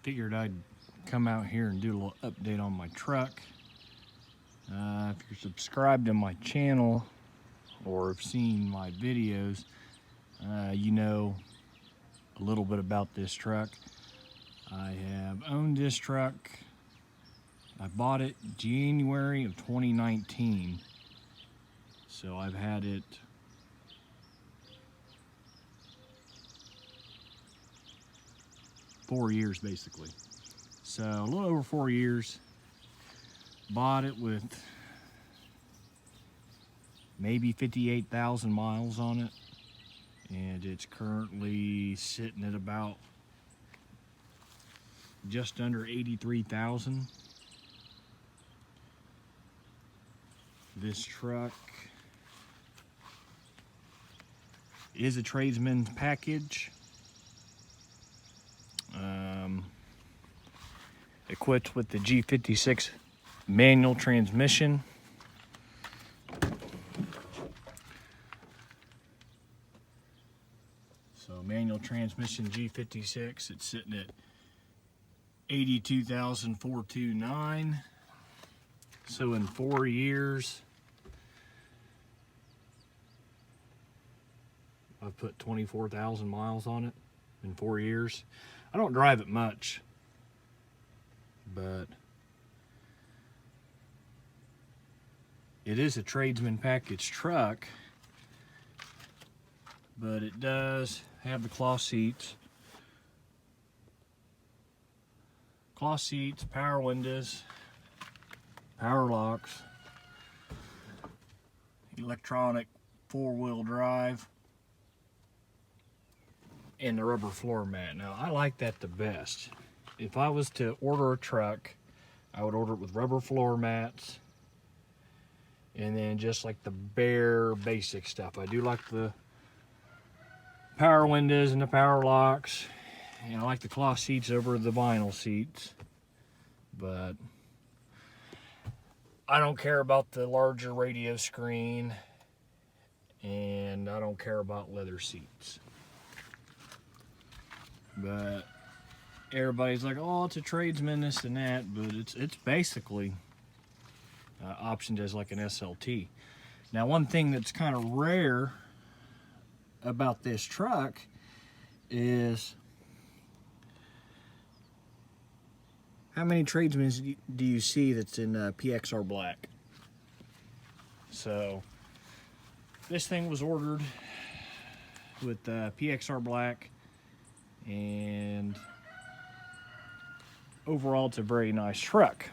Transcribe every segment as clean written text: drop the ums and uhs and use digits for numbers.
figured I'd come out here and do a little update on my truck. If you're subscribed to my channel or have seen my videos, you know a little bit about this truck. I have owned this truck. I bought it January of 2019. So I've had it four years basically. So a little over 4 years. Bought it with maybe 58,000 miles on it, and it's currently sitting at about just under 83,000. This truck is a tradesman package, equipped with the G56 manual transmission. So manual transmission G56, it's sitting at 82,429. So in 4 years, I've put 24,000 miles on it in 4 years. I don't drive it much, but it is a tradesman package truck, but it does have the cloth seats. Cloth seats, power windows, power locks, electronic 4-wheel drive, and the rubber floor mat. Now, I like that the best. If I was to order a truck, I would order it with rubber floor mats, and then just like the bare basic stuff. I do like the power windows and the power locks, and I like the cloth seats over the vinyl seats, but I don't care about the larger radio screen, and I don't care about leather seats. But everybody's like, oh, it's a tradesman, this and that, but it's basically optioned as like an SLT. Now, one thing that's kind of rare about this truck is how many tradesmen do you see that's in PXR black? So this thing was ordered with PXR black, and overall it's a very nice truck.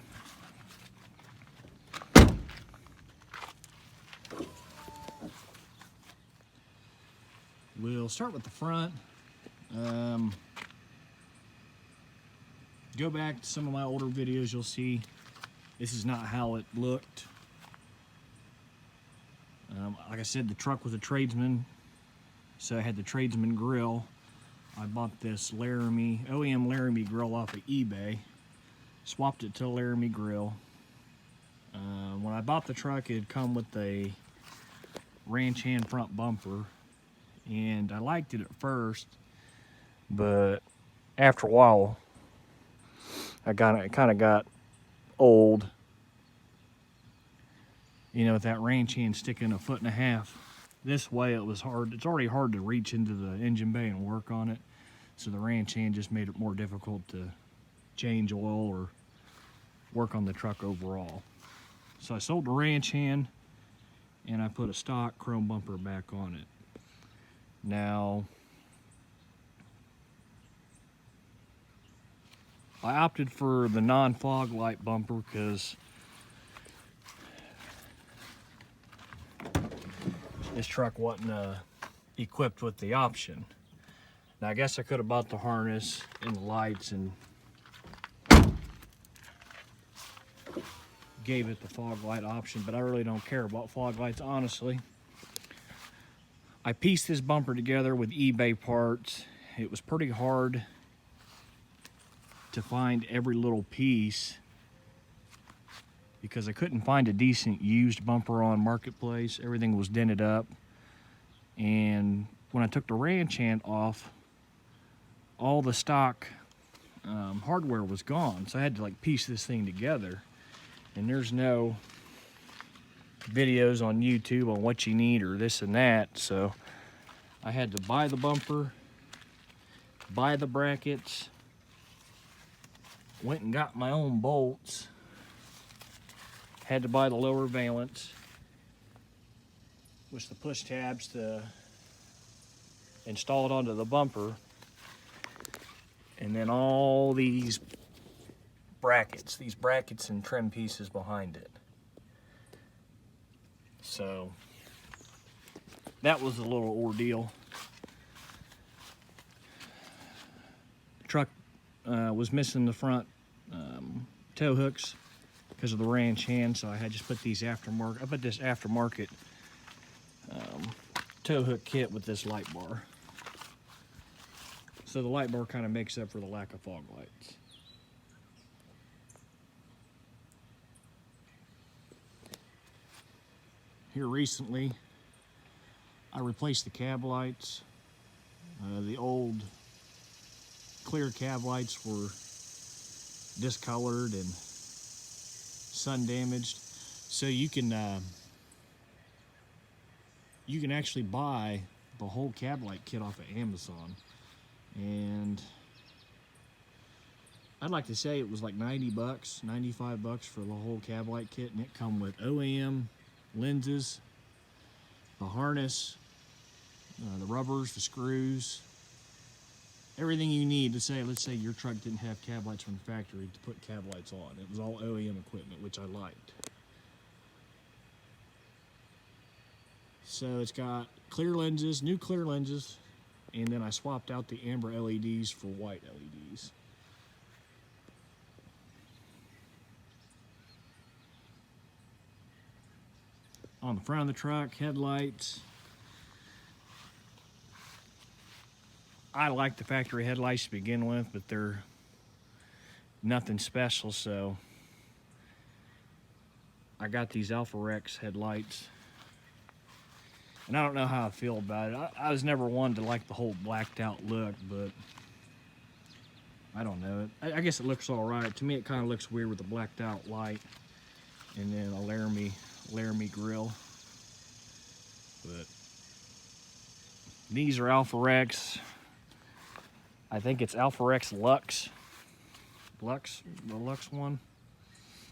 We'll start with the front. Go back to some of my older videos, you'll see this is not how it looked. Like I said, the truck was a tradesman, so I had the tradesman grill. I bought this Laramie, OEM Laramie grill off of eBay, swapped it to a Laramie grill. When I bought the truck, it had come with a ranch hand front bumper, and I liked it at first, but after a while, it kind of got old. You know, with that ranch hand sticking 1.5 feet this way, it was hard. It's already hard to reach into the engine bay and work on it. So the ranch hand just made it more difficult to change oil or work on the truck overall. So I sold the ranch hand and I put a stock chrome bumper back on it. Now, I opted for the non-fog light bumper because this truck wasn't equipped with the option. Now, I guess I could have bought the harness and the lights and gave it the fog light option, but I really don't care about fog lights, honestly. I pieced this bumper together with eBay parts. It was pretty hard to find every little piece because I couldn't find a decent used bumper on Marketplace. Everything was dented up. And when I took the ranch hand off, all the stock hardware was gone, so I had to like piece this thing together. And there's no videos on YouTube on what you need or this and that, so I had to buy the bumper, buy the brackets, went and got my own bolts, had to buy the lower valance, which the push tabs to install it onto the bumper, and then all these brackets and trim pieces behind it. So that was a little ordeal. Truck was missing the front tow hooks because of the ranch hand, so I had just put these aftermarket. I put this aftermarket tow hook kit with this light bar. So the light bar kind of makes up for the lack of fog lights. Here recently, I replaced the cab lights. The old clear cab lights were discolored and sun damaged. So you can actually buy the whole cab light kit off of Amazon. And I'd like to say it was like 90 bucks, 95 bucks for the whole cab light kit, and it come with OEM lenses, the harness, the rubbers, the screws, everything you need to say, let's say your truck didn't have cab lights from the factory to put cab lights on. It was all OEM equipment, which I liked. So it's got clear lenses, new clear lenses, and then I swapped out the amber LEDs for white LEDs. On the front of the truck, headlights. I like the factory headlights to begin with, but they're nothing special, so I got these Alpha Rex headlights. And I don't know how I feel about it. I was never one to like the whole blacked out look, but I don't know. I guess it looks all right. To me, it kind of looks weird with the blacked out light and then a Laramie grill. But these are Alpha Rex. I think it's Alpha Rex Lux. The Lux one.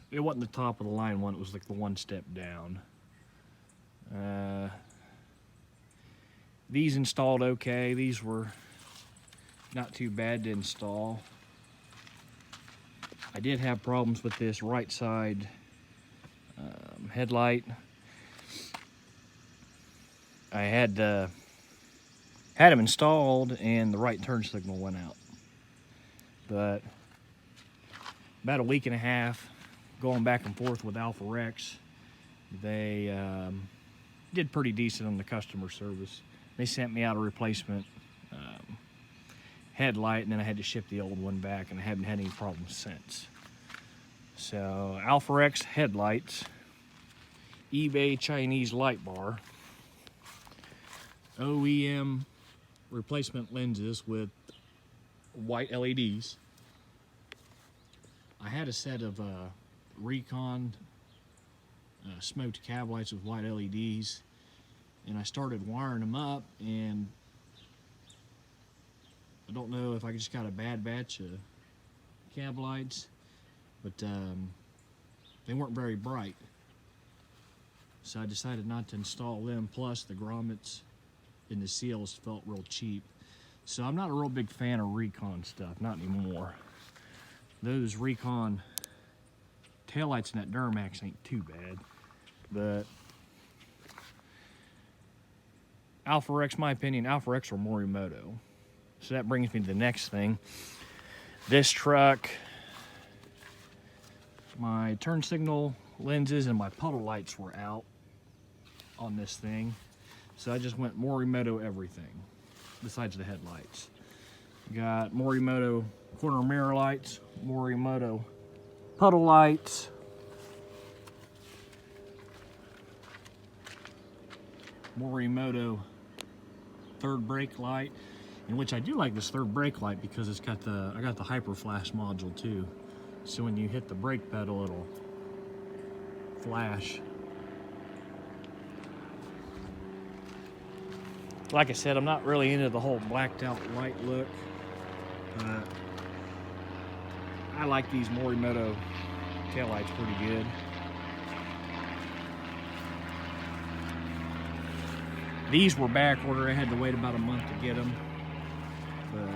It wasn't the top of the line one, it was like the one step down. These installed okay. These were not too bad to install. I did have problems with this right side headlight. I had them installed and the right turn signal went out. But about a week and a half going back and forth with Alpha Rex, they did pretty decent on the customer service. They sent me out a replacement headlight, and then I had to ship the old one back, and I haven't had any problems since. So Alpha Rex headlights, eBay Chinese light bar, OEM replacement lenses with white LEDs. I had a set of Recon smoked cab lights with white LEDs, and I started wiring them up, and I don't know if I just got a bad batch of cab lights, but they weren't very bright. So I decided not to install them, plus the grommets and the seals felt real cheap. So I'm not a real big fan of Recon stuff, not anymore. Those Recon taillights in that Duramax ain't too bad, but Alpha Rex, my opinion, Alpha Rex or Morimoto. So that brings me to the next thing. This truck, my turn signal lenses and my puddle lights were out on this thing. So I just went Morimoto everything, besides the headlights. Got Morimoto corner mirror lights, Morimoto puddle lights, Morimoto third brake light. In which I do like this third brake light because it's got I got the hyper flash module too. So when you hit the brake pedal, it'll flash. Like I said, I'm not really into the whole blacked out light look. I like these Morimoto taillights pretty good. These were back order. I had to wait about a month to get them, but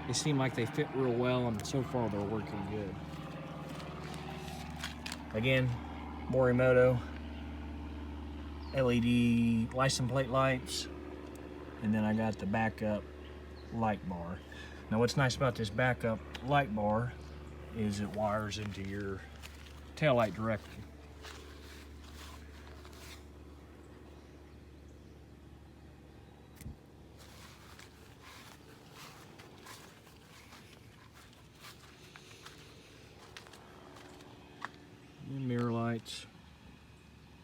they seem like they fit real well, and so far they're working good. Again, Morimoto LED license plate lights, and then I got the backup light bar. Now what's nice about this backup light bar is it wires into your taillight directly. And mirror lights,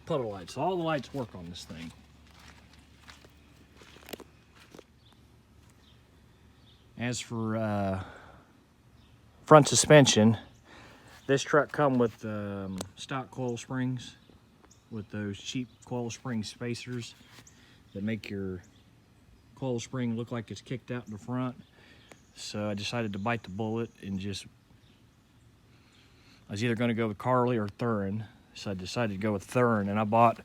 puddle lights, all the lights work on this thing. As for front suspension, this truck come with stock coil springs with those cheap coil spring spacers that make your coil spring look like it's kicked out in the front. So I decided to bite the bullet and I was either going to go with Carly or Thurin, so I decided to go with Thurin, and I bought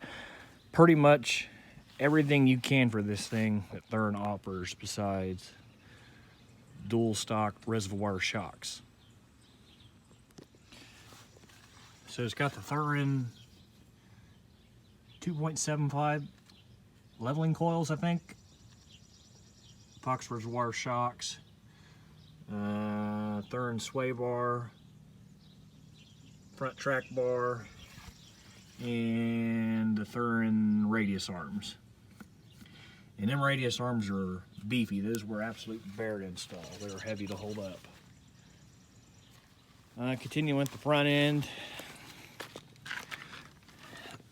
pretty much everything you can for this thing that Thurin offers besides dual stock reservoir shocks. So it's got the Thurin 2.75 leveling coils, I think, Fox reservoir shocks, Thurin sway bar, front track bar, and the Thurin radius arms. And them radius arms are beefy. Those were absolute bear to install. They were heavy to hold up. Continuing with the front end.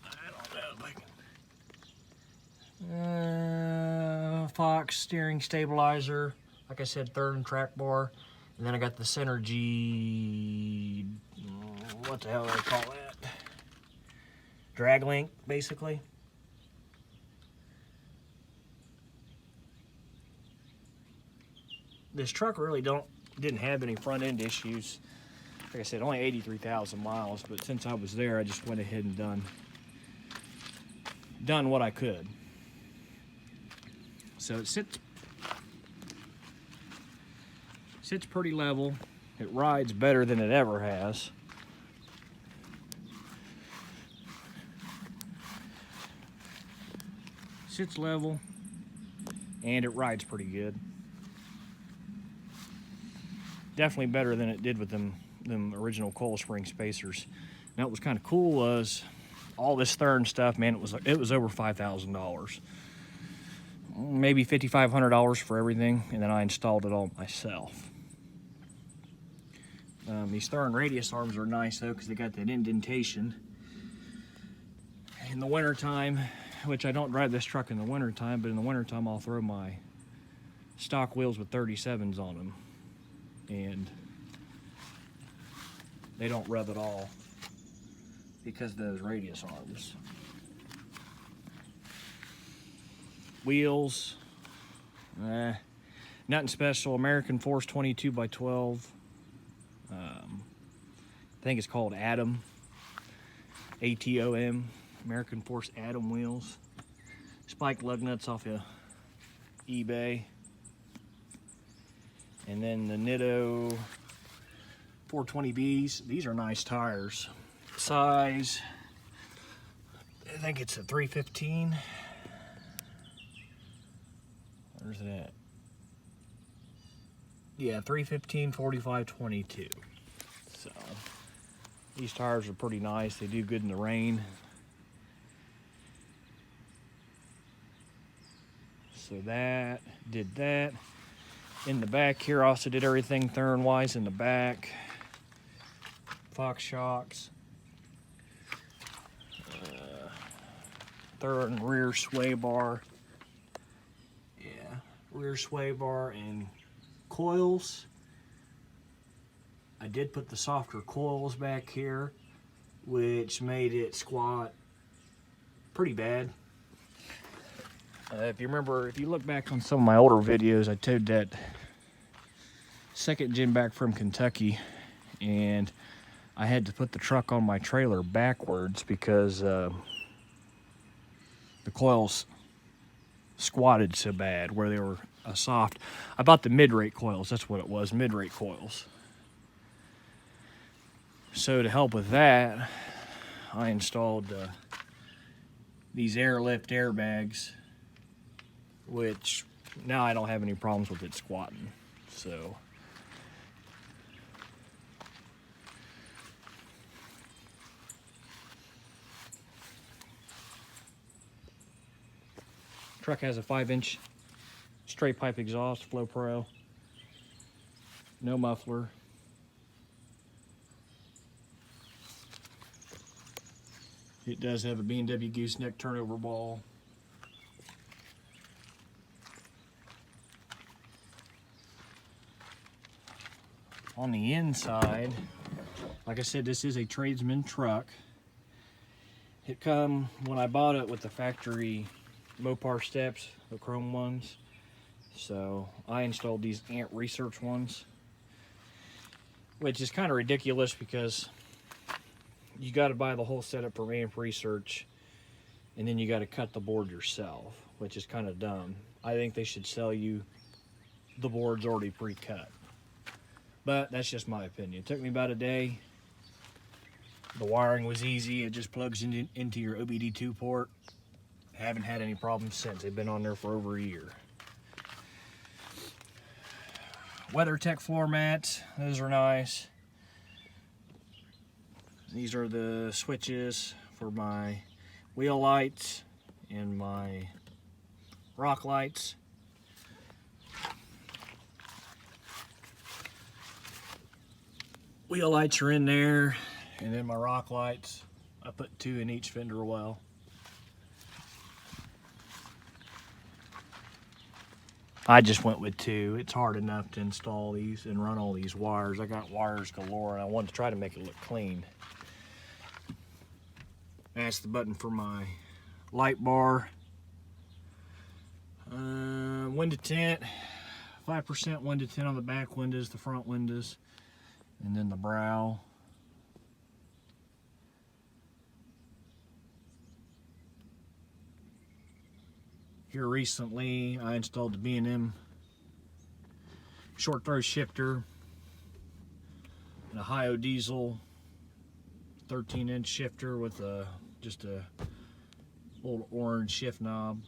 I don't know if I can. Fox steering stabilizer. Like I said, Thurin track bar. And then I got the center G, what the hell do they call that? Drag link, basically. This truck really didn't have any front end issues. Like I said, only 83,000 miles, but since I was there, I just went ahead and done what I could. So it sits pretty level. It rides better than it ever has. Sits level, and it rides pretty good. Definitely better than it did with them original coil spring spacers. Now what was kind of cool was all this Thurin stuff, man, it was over $5,000. Maybe $5,500 for everything, and then I installed it all myself. These Thurin radius arms are nice though, because they got that indentation. In the wintertime, which I don't drive this truck in the wintertime, but in the wintertime I'll throw my stock wheels with 37s on them, and they don't rub at all because of those radius arms. Wheels, nothing special. American Force 22x12. I think it's called Atom, ATOM, American Force Atom wheels. Spike lug nuts off of eBay. And then the Nitto 420Bs. These are nice tires. Size, I think it's a 315. Where's it at? Yeah, 315, 45, 22. So these tires are pretty nice. They do good in the rain. So that, did that. In the back here, I also did everything Thurin-wise in the back. Fox shocks. Thurin rear sway bar. Yeah, rear sway bar and coils. I did put the softer coils back here, which made it squat pretty bad. If you remember, if you look back on some of my older videos, I towed that second gen back from Kentucky, and I had to put the truck on my trailer backwards because the coils squatted so bad where they were soft. I bought the mid-rate coils, that's what it was, mid-rate coils. So to help with that, I installed these airlift airbags, which now I don't have any problems with it squatting. So truck has a 5-inch straight pipe exhaust, Flow Pro, no muffler. It does have a B&W gooseneck turnover ball. On the inside, like I said, this is a tradesman truck. It come when I bought it with the factory Mopar steps, the chrome ones. So I installed these Ant Research ones, which is kind of ridiculous because you got to buy the whole setup from Ant Research, and then you got to cut the board yourself, which is kind of dumb. I think they should sell you the boards already pre-cut. But that's just my opinion. It took me about a day. The wiring was easy. It just plugs into your OBD2 port. Haven't had any problems since. They've been on there for over a year. WeatherTech floor mats. Those are nice. These are the switches for my wheel lights and my rock lights. Wheel lights are in there, and then my rock lights, I put 2 in each fender well. I just went with 2. It's hard enough to install these and run all these wires. I got wires galore, and I wanted to try to make it look clean. That's the button for my light bar. Window tint, 5% window tint on the back windows, the front windows, and then the brow. Here recently, I installed the B&M short throw shifter and a Hi-O diesel 13-inch shifter with just a little orange shift knob.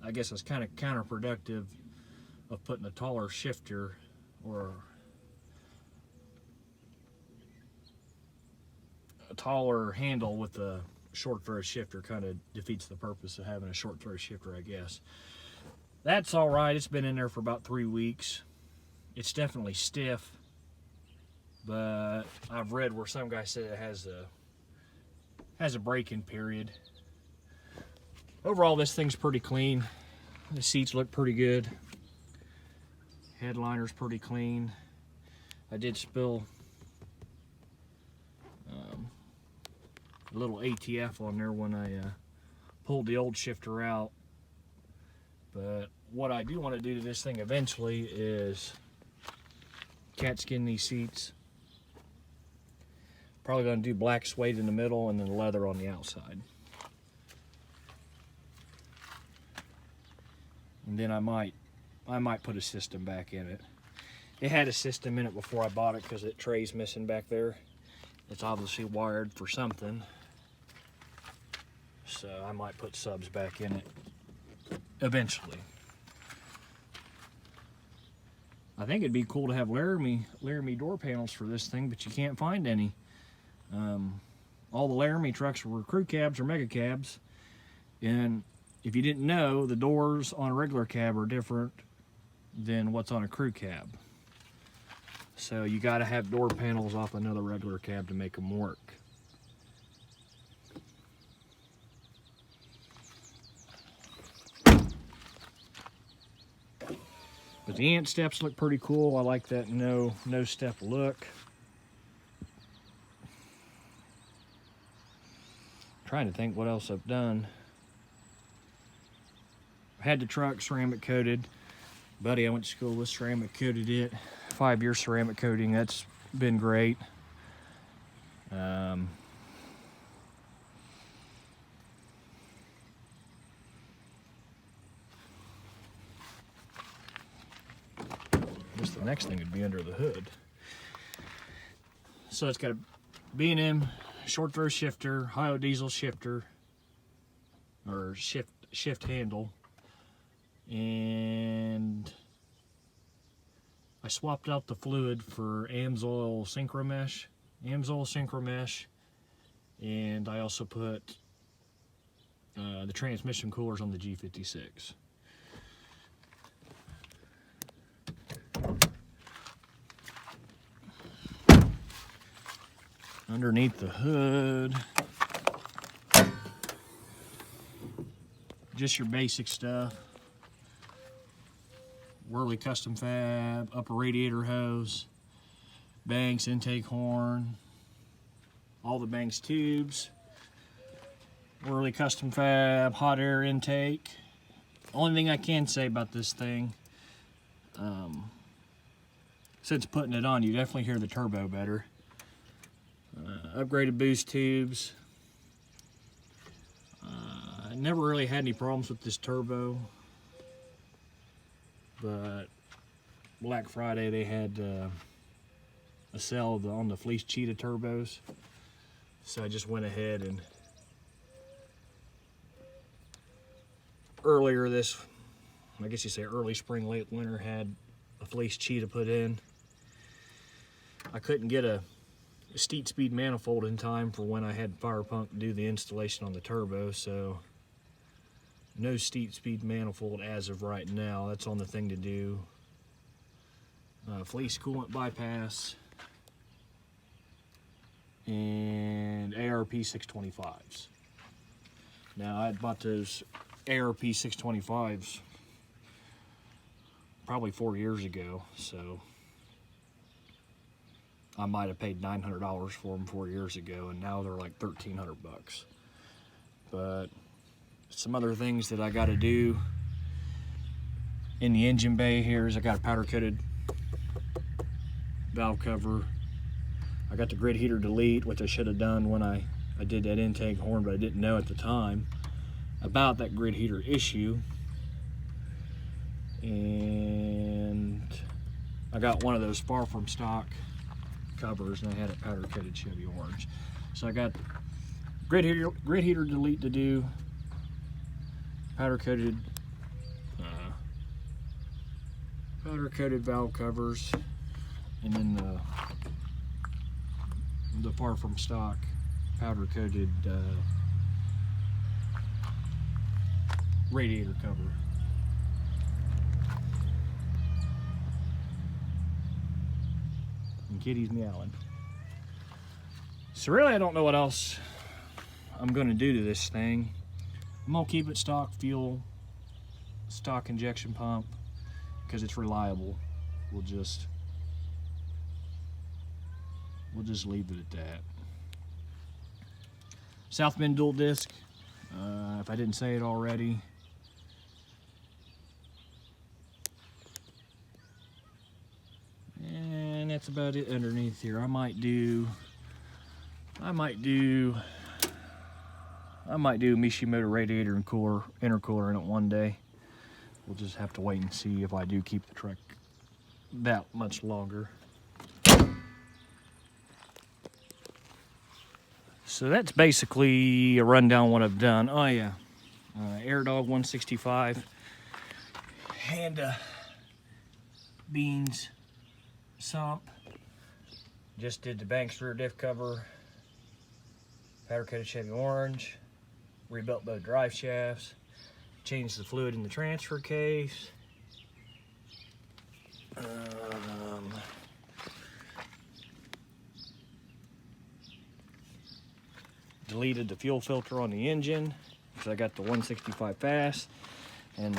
I guess it's kind of counterproductive of putting a taller shifter or a taller handle with a short throw shifter. Kind of defeats the purpose of having a short throw shifter, I guess. That's all right. It's been in there for about 3 weeks. It's definitely stiff, but I've read where some guy said it has a break-in period. Overall, this thing's pretty clean. The seats look pretty good. Headliner's pretty clean. I did spill a little ATF on there when I pulled the old shifter out. But what I do want to do to this thing eventually is cat skin these seats. Probably going to do black suede in the middle and then leather on the outside. And then I might put a system back in it. It had a system in it before I bought it because the tray's missing back there. It's obviously wired for something. So I might put subs back in it eventually. I think it'd be cool to have Laramie door panels for this thing, but you can't find any. All the Laramie trucks were crew cabs or mega cabs, and if you didn't know, the doors on a regular cab are different than what's on a crew cab. So you got to have door panels off another regular cab to make them work. But the ant steps look pretty cool. I like that no step look. Trying to think what else I've done. I had the truck ceramic coated. Buddy I went to school with ceramic coated it. 5-year ceramic coating, that's been great. Just the next thing would be under the hood. So it's got a B&M short throw shifter, Ohio diesel shifter, or shift handle, and I swapped out the fluid for Amsoil Synchro Mesh, and I also put the transmission coolers on the G56. Underneath the hood, just your basic stuff. Whirly custom fab, upper radiator hose, Banks intake horn, all the Banks tubes, Whirly custom fab, hot air intake. Only thing I can say about this thing, since putting it on, you definitely hear the turbo better. Upgraded boost tubes. I never really had any problems with this turbo, but Black Friday they had a sale on the Fleece Cheetah turbos, so I just went ahead and earlier this, I guess you say early spring, late winter, had a Fleece Cheetah put in. I couldn't get a steep speed manifold in time for when I had Firepunk do the installation on the turbo, so no steep speed manifold as of right now. That's on the thing to do. Fleece coolant bypass and ARP 625s. Now I had bought those ARP 625s probably 4 years ago, so I might have paid $900 for them 4 years ago, and now they're like $1,300 bucks. But some other things that I got to do in the engine bay here is I got a powder coated valve cover. I got the grid heater delete, which I should have done when I did that intake horn, but I didn't know at the time about that grid heater issue. And I got one of those far from stock covers, and I had it powder coated Chevy orange. So I got grid heater delete to do, powder coated valve covers, and then the far from stock powder coated radiator cover. And kitty's meowing. So really I don't know what else I'm going to do to this thing. I'm going to keep it stock fuel, stock injection pump, because it's reliable. We'll just leave it at that. South bend dual disc, if I didn't say it already. And that's about it underneath here. I might do Mishimoto radiator and intercooler in it one day. We'll just have to wait and see if I do keep the truck that much longer. So that's basically a rundown of what I've done. Oh yeah, Air Dog 165, Handa Beans sump. Just did the Banks rear diff cover, powder coated Chevy orange, rebuilt both drive shafts, changed the fluid in the transfer case. Deleted the fuel filter on the engine because I got the 165 fast and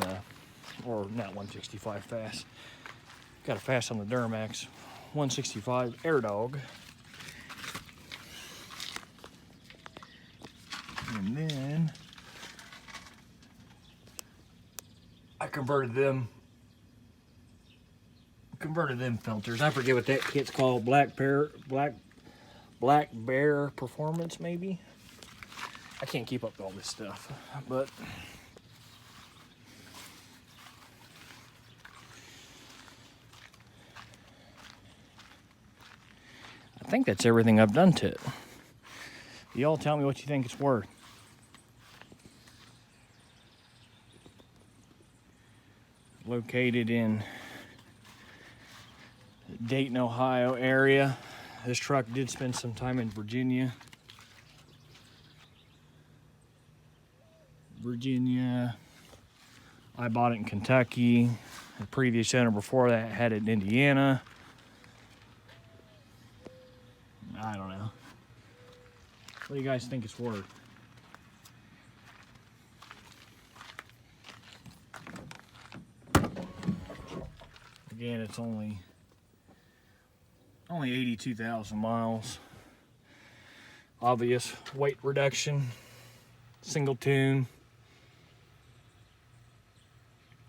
or not 165 fast, Got a fast on the Duramax 165 Air Dog. And then I converted them filters. I forget what that kit's called. Black Bear Performance, maybe. I can't keep up with all this stuff, but I think that's everything I've done to it. Y'all tell me what you think it's worth. Located in Dayton, Ohio area. This truck did spend some time in Virginia. I bought it in Kentucky. The previous owner before that had it in Indiana. I don't know. What do you guys think it's worth? Again, it's only 82,000 miles. Obvious weight reduction, single tune.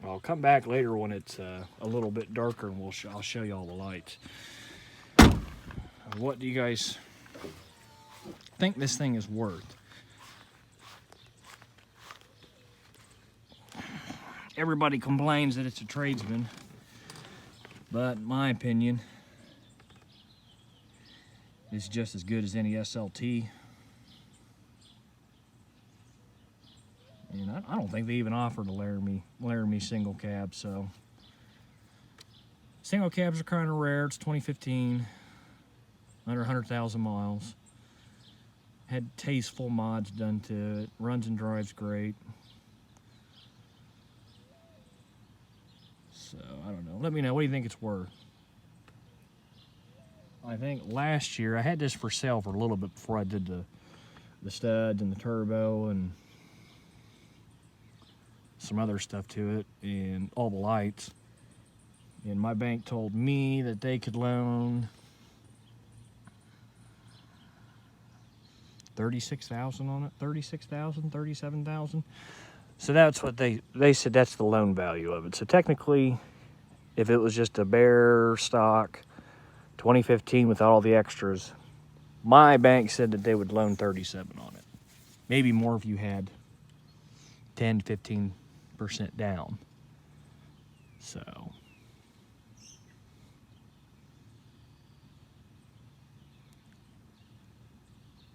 I'll come back later when it's a little bit darker and I'll show you all the lights. What do you guys think this thing is worth? Everybody complains that it's a tradesman, but in my opinion, it's just as good as any SLT. And I don't think they even offered a Laramie single cab, so. Single cabs are kind of rare. It's 2015, under 100,000 miles. Had tasteful mods done to it. Runs and drives great. So, I don't know. Let me know. What do you think it's worth? I think last year, I had this for sale for a little bit before I did the studs and the turbo and some other stuff to it and all the lights. And my bank told me that they could loan $36,000 on it, 36,000, 37,000. So that's what they said, that's the loan value of it. So technically, if it was just a bare stock 2015 without all the extras, my bank said that they would loan 37 on it. Maybe more if you had 10 to 15% down. So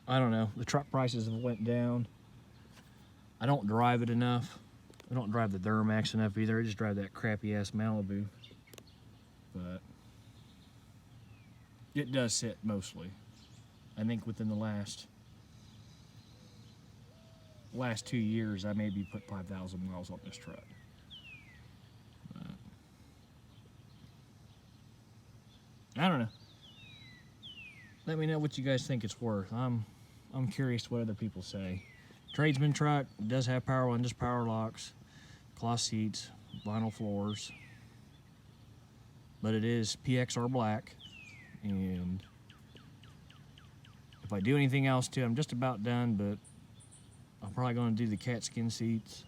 I don't know. The truck prices have went down. I don't drive it enough. I don't drive the Duramax enough either. I just drive that crappy ass Malibu. But it does sit mostly. I think within the last 2 years, I maybe put 5,000 miles on this truck. But I don't know. Let me know what you guys think it's worth. I'm curious what other people say. Tradesman truck, does have power windows, power locks, cloth seats, vinyl floors. But it is PXR black. And if I do anything else to it, I'm just about done, but I'm probably going to do the cat skin seats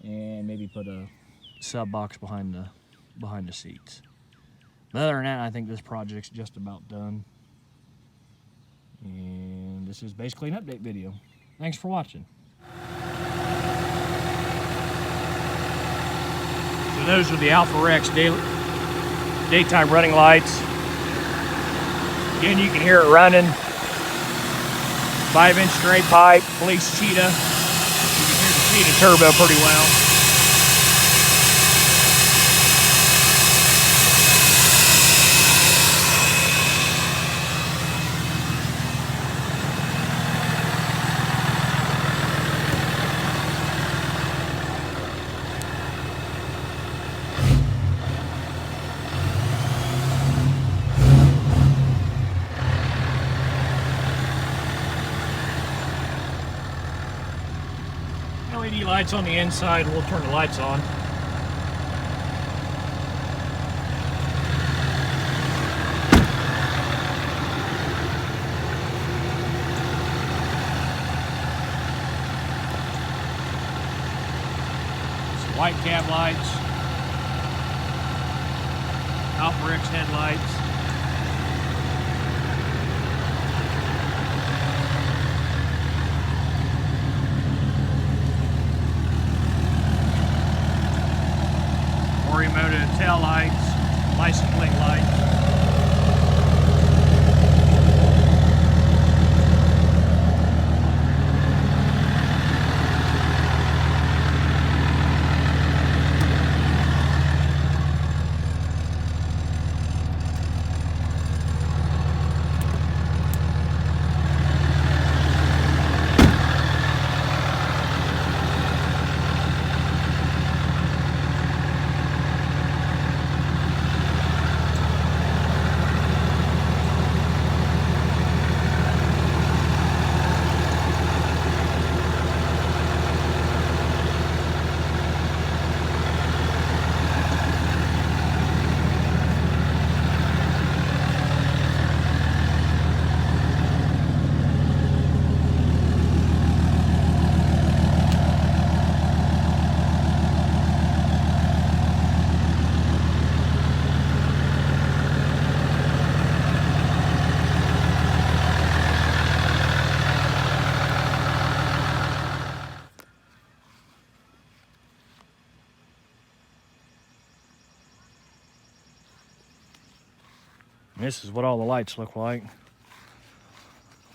and maybe put a sub box behind the seats. But other than that, I think this project's just about done. And this is basically an update video. Thanks for watching. So those are the Alpha Rex daytime running lights. Again, you can hear it running. 5-inch straight pipe, police cheetah. You can hear the cheetah turbo pretty well. LED lights on the inside. We'll turn the lights on. white cab lights, Alpha X headlights. Morimoto tail lights, license plate lights. This is what all the lights look like.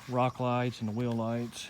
Rock lights and the wheel lights.